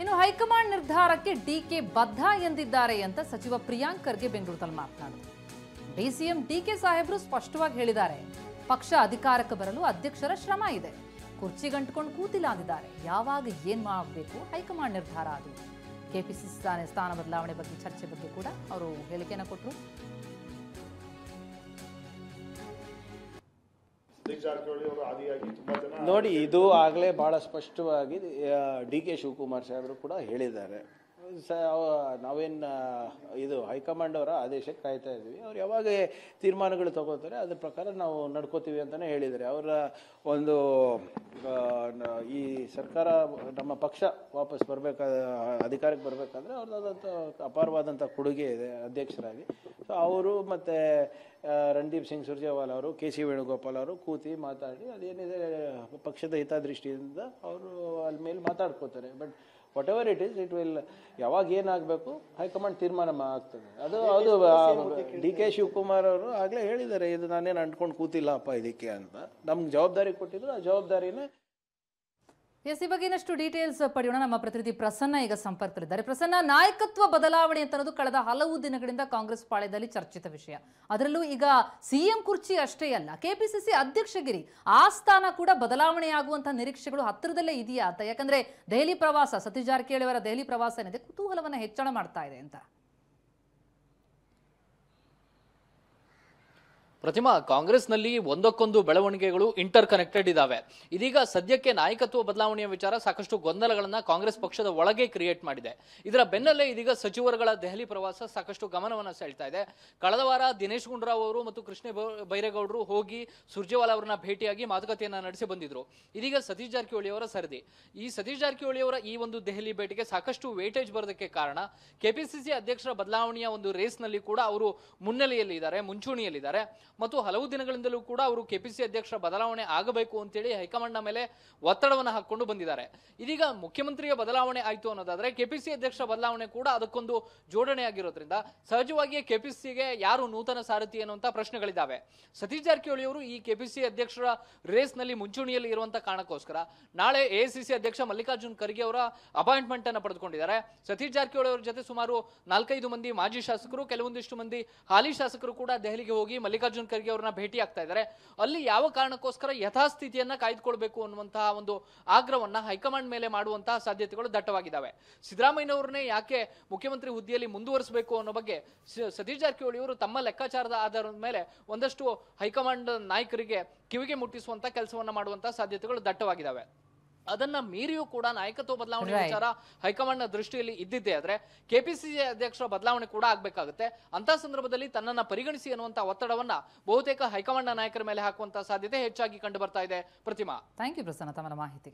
ಇನ್ನು ಹೈಕಮಾಂಡ್ ನಿರ್ಧಾರಕ್ಕೆ ಡಿಕೆ ಬದ್ಧ ಎಂದಿದ್ದಾರೆ ಅಂತ ಸಚಿವ ಪ್ರಿಯಾಂಕ್ ಖರ್ಗೆ ಬೆಂಗಳೂರಲ್ಲಿ ಮಾತನಾಡಿದರು. ಡಿಸಿಎಂ ಡಿಕೆ ಸಾಹೇಬರು ಸ್ಪಷ್ಟವಾಗಿ ಹೇಳಿದ್ದಾರೆ, ಪಕ್ಷ ಅಧಿಕಾರಕ್ಕೆ ಬರಲು ಅಧ್ಯಕ್ಷರ ಶ್ರಮ ಇದೆ, ಕುರ್ಚಿ ಗಂಟ್ಕೊಂಡು ಕೂತಿಲ್ಲ ಅಂದಿದ್ದಾರೆ. ಯಾವಾಗ ಏನ್ ಮಾಡಬೇಕು ಹೈಕಮಾಂಡ್ ನಿರ್ಧಾರ ಅದು. ಕೆಪಿಸಿಸಿ ಸ್ಥಾನ ಬದಲಾವಣೆ ಬಗ್ಗೆ ಚರ್ಚೆ ಬಗ್ಗೆ ಕೂಡ ಅವರು ಹೇಳಿಕೆಯನ್ನು ಕೊಟ್ಟರು. ನೋಡಿ, ಇದು ಆಗಲೇ ಬಹಳ ಸ್ಪಷ್ಟವಾಗಿ ಡಿ ಕೆ ಶಿವಕುಮಾರ್ ಸಾಹೇಬರು ಕೂಡ ಹೇಳಿದ್ದಾರೆ. ನಾವೇನು ಇದು ಹೈಕಮಾಂಡ್ ಅವರ ಆದೇಶಕ್ಕೆ ಕಾಯ್ತಾ ಇದ್ದೀವಿ, ಅವ್ರು ಯಾವಾಗ ತೀರ್ಮಾನಗಳು ತಗೋತಾರೆ ಅದ್ರ ಪ್ರಕಾರ ನಾವು ನಡ್ಕೋತೀವಿ ಅಂತಲೇ ಹೇಳಿದ್ದಾರೆ. ಅವರ ಒಂದು ಈ ಸರ್ಕಾರ ನಮ್ಮ ಪಕ್ಷ ವಾಪಸ್ ಬರಬೇಕಾದ ಅಧಿಕಾರಕ್ಕೆ ಬರಬೇಕಾದ್ರೆ ಅವ್ರದ್ದಾದಂಥ ಅಪಾರವಾದಂಥ ಕೊಡುಗೆ ಇದೆ ಅಧ್ಯಕ್ಷರಾಗಿ. ಸೊ ಅವರು ಮತ್ತು ರಣದೀಪ್ ಸಿಂಗ್ ಸುರ್ಜೇವಾಲಾ ಅವರು, ಕೆ ಸಿ ವೇಣುಗೋಪಾಲ್ ಅವರು ಕೂತಿ ಮಾತಾಡಿ ಅದೇನಿದೆ ಪಕ್ಷದ ಹಿತದೃಷ್ಟಿಯಿಂದ ಅವರು ಅಲ್ಲಿ ಮೇಲೆ ಮಾತಾಡ್ಕೋತಾರೆ. But whatever it will ಯಾವಾಗ ಏನಾಗಬೇಕು ಹೈಕಮಾಂಡ್ ತೀರ್ಮಾನ ಆಗ್ತದೆ. ಅದು ಡಿ ಕೆ ಶಿವಕುಮಾರ್ ಅವರು ಆಗಲೇ ಹೇಳಿದ್ದಾರೆ, ಇದು ನಾನೇನು ಅಂಟ್ಕೊಂಡು ಕೂತಿಲ್ಲಪ್ಪ ಇದಕ್ಕೆ ಅಂತ. ನಮ್ಗೆ ಜವಾಬ್ದಾರಿ ಕೊಟ್ಟಿದ್ರು, ಆ ಜವಾಬ್ದಾರಿನೇ. ಎಸ್, ಈ ಬಗ್ಗೆ ಇನ್ನಷ್ಟು ಡೀಟೇಲ್ಸ್ ಪಡೆಯೋಣ. ನಮ್ಮ ಪ್ರತಿನಿಧಿ ಪ್ರಸನ್ನ ಈಗ ಸಂಪರ್ಕದಲ್ಲಿದ್ದಾರೆ. ಪ್ರಸನ್ನ, ನಾಯಕತ್ವ ಬದಲಾವಣೆ ಅಂತ ಅನ್ನೋದು ಕಳೆದ ಹಲವು ದಿನಗಳಿಂದ ಕಾಂಗ್ರೆಸ್ ಪಾಳ್ಯದಲ್ಲಿ ಚರ್ಚಿತ ವಿಷಯ. ಅದರಲ್ಲೂ ಈಗ ಸಿಎಂ ಕುರ್ಚಿ ಅಷ್ಟೇ ಅಲ್ಲ, ಕೆಪಿಸಿಸಿ ಅಧ್ಯಕ್ಷಗಿರಿ ಆ ಸ್ಥಾನ ಕೂಡ ಬದಲಾವಣೆಯಾಗುವಂತಹ ನಿರೀಕ್ಷೆಗಳು ಹತ್ತಿರದಲ್ಲೇ ಇದೆಯಾ ಅಂತ? ಯಾಕಂದ್ರೆ ದೆಹಲಿ ಪ್ರವಾಸ, ಸತೀಶ್ ಜಾರಕಿಹೊಳಿ ಅವರ ದೆಹಲಿ ಪ್ರವಾಸ ಏನಿದೆ ಕುತೂಹಲವನ್ನ ಹೆಚ್ಚಳ ಮಾಡ್ತಾ ಇದೆ ಅಂತ. ಪ್ರತಿಮಾ, ಕಾಂಗ್ರೆಸ್ನಲ್ಲಿ ಒಂದಕ್ಕೊಂದು ಬೆಳವಣಿಗೆಗಳು ಇಂಟರ್ ಕನೆಕ್ಟೆಡ್ ಇದಾವೆ. ಇದೀಗ ಸದ್ಯಕ್ಕೆ ನಾಯಕತ್ವ ಬದಲಾವಣೆಯ ವಿಚಾರ ಸಾಕಷ್ಟು ಗೊಂದಲಗಳನ್ನ ಕಾಂಗ್ರೆಸ್ ಪಕ್ಷದ ಒಳಗೆ ಕ್ರಿಯೇಟ್ ಮಾಡಿದೆ. ಇದರ ಬೆನ್ನಲ್ಲೇ ಇದೀಗ ಸಚಿವರುಗಳ ದೆಹಲಿ ಪ್ರವಾಸ ಸಾಕಷ್ಟು ಗಮನವನ್ನು ಸೆಳ್ತಾ ಇದೆ. ಕಳೆದ ವಾರ ದಿನೇಶ್ ಗುಂಡೂರಾವ್ ಅವರು ಮತ್ತು ಕೃಷ್ಣ ಬೈರೇಗೌಡರು ಹೋಗಿ ಸುರ್ಜೇವಾಲಾ ಅವರನ್ನ ಭೇಟಿಯಾಗಿ ಮಾತುಕತೆಯನ್ನ ನಡೆಸಿ ಬಂದಿದ್ರು. ಇದೀಗ ಸತೀಶ್ ಜಾರಕಿಹೊಳಿ ಅವರ ಸರದಿ. ಈ ಸತೀಶ್ ಜಾರಕಿಹೊಳಿ ಅವರ ಈ ಒಂದು ದೆಹಲಿ ಭೇಟಿಗೆ ಸಾಕಷ್ಟು ವೇಟೇಜ್ ಬರೋದಕ್ಕೆ ಕಾರಣ ಕೆಪಿಸಿಸಿ ಅಧ್ಯಕ್ಷರ ಬದಲಾವಣೆಯ ಒಂದು ರೇಸ್ ನಲ್ಲಿ ಕೂಡ ಅವರು ಮುನ್ನೆಲೆಯಲ್ಲಿ ಇದ್ದಾರೆ, ಮುಂಚೂಣಿಯಲ್ಲಿದ್ದಾರೆ. ಮತ್ತು ಹಲವು ದಿನಗಳಿಂದಲೂ ಕೂಡ ಅವರು ಕೆಪಿಸಿ ಅಧ್ಯಕ್ಷರ ಬದಲಾವಣೆ ಆಗಬೇಕು ಅಂತೇಳಿ ಹೈಕಮಾಂಡ್ನ ಮೇಲೆ ಒತ್ತಡವನ್ನು ಹಾಕೊಂಡು ಬಂದಿದ್ದಾರೆ. ಇದೀಗ ಮುಖ್ಯಮಂತ್ರಿಯ ಬದಲಾವಣೆ ಆಯಿತು ಅನ್ನೋದಾದ್ರೆ ಕೆಪಿಸಿ ಅಧ್ಯಕ್ಷರ ಬದಲಾವಣೆ ಕೂಡ ಅದಕ್ಕೊಂದು ಜೋಡಣೆ ಆಗಿರೋದ್ರಿಂದ ಸಹಜವಾಗಿಯೇ ಕೆಪಿಸಿಗೆ ಯಾರು ನೂತನ ಸಾರಥಿ ಅನ್ನುವಂತ ಪ್ರಶ್ನೆಗಳಿದ್ದಾವೆ. ಸತೀಶ್ ಜಾರಕಿಹೊಳಿ ಅವರು ಈ ಕೆಪಿಸಿ ಅಧ್ಯಕ್ಷರ ರೇಸ್ ನಲ್ಲಿ ಮುಂಚೂಣಿಯಲ್ಲಿ ಇರುವಂತ ಕಾರಣಕ್ಕೋಸ್ಕರ ನಾಳೆ ಎಐಸಿಸಿ ಅಧ್ಯಕ್ಷ ಮಲ್ಲಿಕಾರ್ಜುನ್ ಖರ್ಗೆ ಅವರ ಅಪಾಯಿಂಟ್ಮೆಂಟ್ ಅನ್ನು ಪಡೆದುಕೊಂಡಿದ್ದಾರೆ. ಸತೀಶ್ ಜಾರಕಿಹೊಳಿ ಅವರ ಜೊತೆ ಸುಮಾರು 4-5 ಮಂದಿ ಮಾಜಿ ಶಾಸಕರು, ಕೆಲವೊಂದಿಷ್ಟು ಮಂದಿ ಹಾಲಿ ಶಾಸಕರು ಕೂಡ ದೆಹಲಿಗೆ ಹೋಗಿ ಮಲ್ಲಿಕಾರ್ಜುನ್ ಖರ್ಗೆ ಅವರನ್ನ ಭೇಟಿ ಆಗ್ತಾ ಇದ್ದಾರೆ. ಅಲ್ಲಿ ಯಾವ ಕಾರಣಕ್ಕೋಸ್ಕರ ಯಥಾಸ್ಥಿತಿಯನ್ನ ಕಾಯ್ದುಕೊಳ್ಬೇಕು ಅನ್ನುವಂತಹ ಒಂದು ಆಗ್ರಹವನ್ನ ಹೈಕಮಾಂಡ್ ಮೇಲೆ ಮಾಡುವಂತಹ ಸಾಧ್ಯತೆಗಳು ದಟ್ಟವಾಗಿದ್ದಾವೆ. ಸಿದ್ದರಾಮಯ್ಯನವರನ್ನೇ ಯಾಕೆ ಮುಖ್ಯಮಂತ್ರಿ ಹುದ್ದೆಯಲ್ಲಿ ಮುಂದುವರಿಸಬೇಕು ಅನ್ನೋ ಬಗ್ಗೆ ಸತೀಶ್ ಜಾರಕಿಹೊಳಿ ಅವರು ತಮ್ಮ ಲೆಕ್ಕಾಚಾರದ ಆಧಾರದ ಮೇಲೆ ಒಂದಷ್ಟು ಹೈಕಮಾಂಡ್ ನಾಯಕರಿಗೆ ಕಿವಿಗೆ ಮುಟ್ಟಿಸುವಂತ ಕೆಲಸವನ್ನ ಮಾಡುವಂತಹ ಸಾಧ್ಯತೆಗಳು ದಟ್ಟವಾಗಿದ್ದಾವೆ. ಅದನ್ನ ಮೀರಿಯೂ ಕೂಡ ನಾಯಕತ್ವ ಬದಲಾವಣೆ ವಿಚಾರ ಹೈಕಮಾಂಡ್ ನ ದೃಷ್ಟಿಯಲ್ಲಿ ಇದ್ದಿದ್ದೇ ಆದ್ರೆ ಕೆಪಿಸಿಸಿ ಅಧ್ಯಕ್ಷರ ಬದಲಾವಣೆ ಕೂಡ ಆಗ್ಬೇಕಾಗುತ್ತೆ. ಅಂತ ಸಂದರ್ಭದಲ್ಲಿ ತನ್ನನ್ನ ಪರಿಗಣಿಸಿ ಅನ್ನುವಂತ ಒತ್ತಡವನ್ನ ಬಹುತೇಕ ಹೈಕಮಾಂಡ್ ನ ನಾಯಕರ ಮೇಲೆ ಹಾಕುವಂತ ಸಾಧ್ಯತೆ ಹೆಚ್ಚಾಗಿ ಕಂಡು ಬರ್ತಾ ಇದೆ. ಪ್ರತಿಮಾ, ಥ್ಯಾಂಕ್ ಯು ಪ್ರಸನ್ನ ತಮ್ಮ ಮಾಹಿತಿಗೆ.